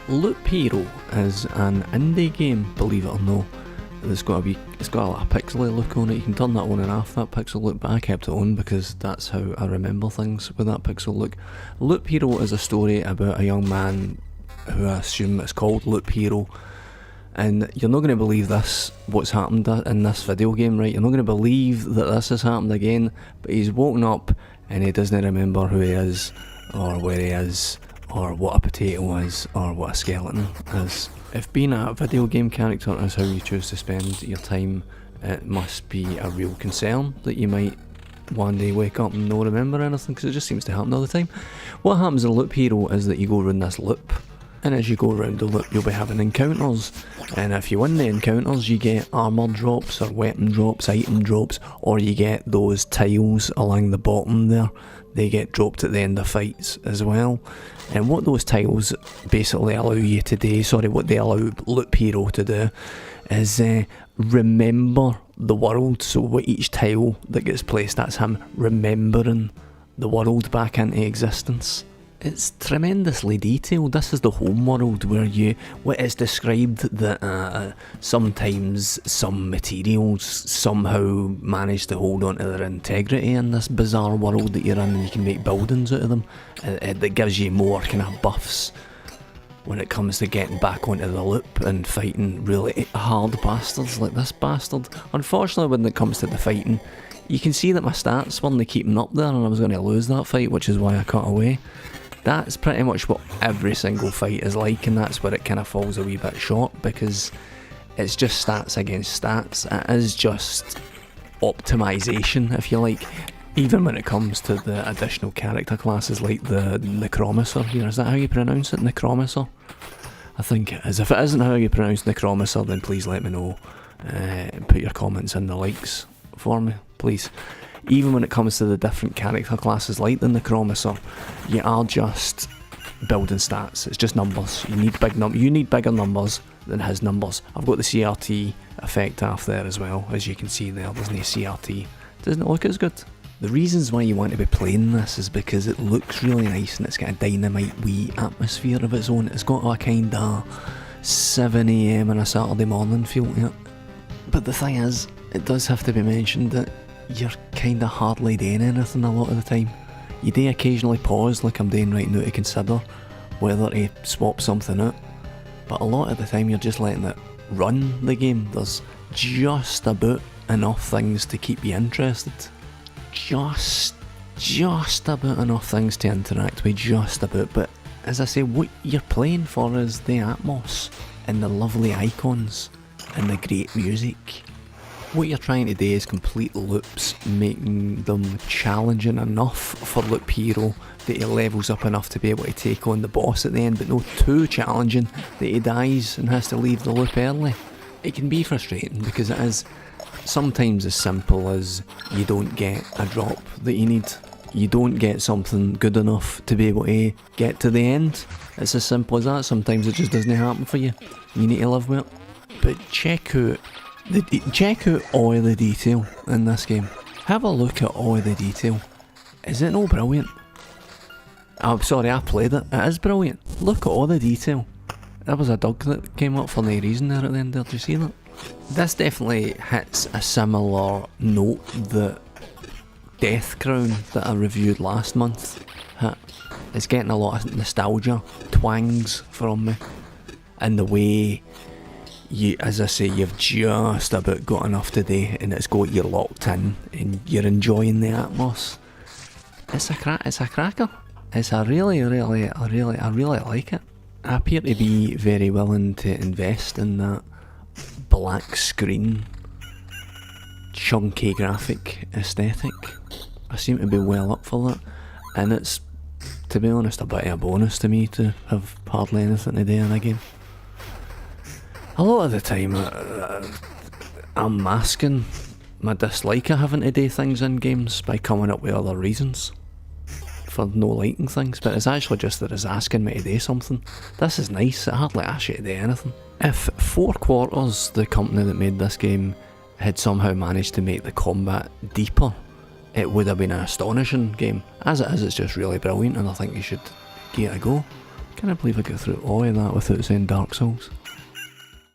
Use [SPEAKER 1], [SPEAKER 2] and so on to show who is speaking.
[SPEAKER 1] Loop Hero is an indie game, believe it or not. It's got a lot of pixely look on it. You can turn that on and off, that pixel look, but I kept it on because that's how I remember things with that pixel look. Loop Hero is a story about a young man who I assume is called Loop Hero, and you're not going to believe this, what's happened in this video game, right? You're not going to believe that this has happened again, but he's woken up and he doesn't remember who he is, or where he is, or what a potato is, or what a skeleton is. If being a video game character is how you choose to spend your time, it must be a real concern that you might one day wake up and not remember anything, because it just seems to happen all the time. What happens in Loop Hero is that you go around this loop, and as you go around the loop you'll be having encounters, and if you win the encounters you get armour drops, or weapon drops, item drops, or you get those tiles along the bottom there. They get dropped at the end of fights as well. And what those tiles basically allow you to do, what they allow Loop Hero to do, is remember the world. So with each tile that gets placed, that's him remembering the world back into existence. It's tremendously detailed. This is the home world where what is described that sometimes some materials somehow manage to hold on to their integrity in this bizarre world that you're in, and you can make buildings out of them. That gives you more kind of buffs when it comes to getting back onto the loop and fighting really hard bastards like this bastard. Unfortunately, when it comes to the fighting, you can see that my stats weren't keeping up there, and I was going to lose that fight, which is why I cut away. That's pretty much what every single fight is like, and that's where it kind of falls a wee bit short, because it's just stats against stats. It is just optimisation, if you like, even when it comes to the additional character classes like the Necromancer here. Is that how you pronounce it? Necromancer? I think it is. If it isn't how you pronounce Necromancer, then please let me know. Put your comments in the likes for me, please. Even when it comes to the different character classes like the Necromancer, you are just building stats. It's just numbers. You need bigger numbers than his numbers. I've got the CRT effect off there as well, as you can see there. There's no CRT. Doesn't it look as good? The reasons why you want to be playing this is because it looks really nice and it's got a dynamite wee atmosphere of its own. It's got a kind of 7 AM on a Saturday morning feel to it. But the thing is, it does have to be mentioned that you're kinda hardly doing anything a lot of the time. You do occasionally pause, like I'm doing right now, to consider whether to swap something out, but a lot of the time you're just letting it run the game. There's just about enough things to keep you interested. Just about enough things to interact with, just about. But as I say, what you're playing for is the atmos and the lovely icons and the great music. What you're trying to do is complete loops, making them challenging enough for Loop Hero that he levels up enough to be able to take on the boss at the end, but not too challenging that he dies and has to leave the loop early. It can be frustrating because it is sometimes as simple as you don't get a drop that you need. You don't get something good enough to be able to get to the end. It's as simple as that. Sometimes it just doesn't happen for you. You need to live with it. But check out all the detail in this game. Have a look at all the detail. Is it not brilliant? I'm sorry, I played it. It is brilliant. Look at all the detail. There was a dog that came up for no reason there at the end there. Did you see that? This definitely hits a similar note that Death Crown that I reviewed last month hit. It's getting a lot of nostalgia twangs from me, and the way as I say, you've just about got enough today, and it's got you locked in, and you're enjoying the atmos. It's a cracker. I really like it. I appear to be very willing to invest in that black screen, chunky graphic aesthetic. I seem to be well up for that, and it's, to be honest, a bit of a bonus to me to have hardly anything to do in a game. A lot of the time, I'm masking my dislike of having to do things in games by coming up with other reasons for no liking things, but it's actually just that it's asking me to do something. This is nice, it hardly asks you to do anything. If 4/4, the company that made this game, had somehow managed to make the combat deeper, it would have been an astonishing game. As it is, it's just really brilliant, and I think you should give it a go. Can't believe I got through all of that without saying Dark Souls.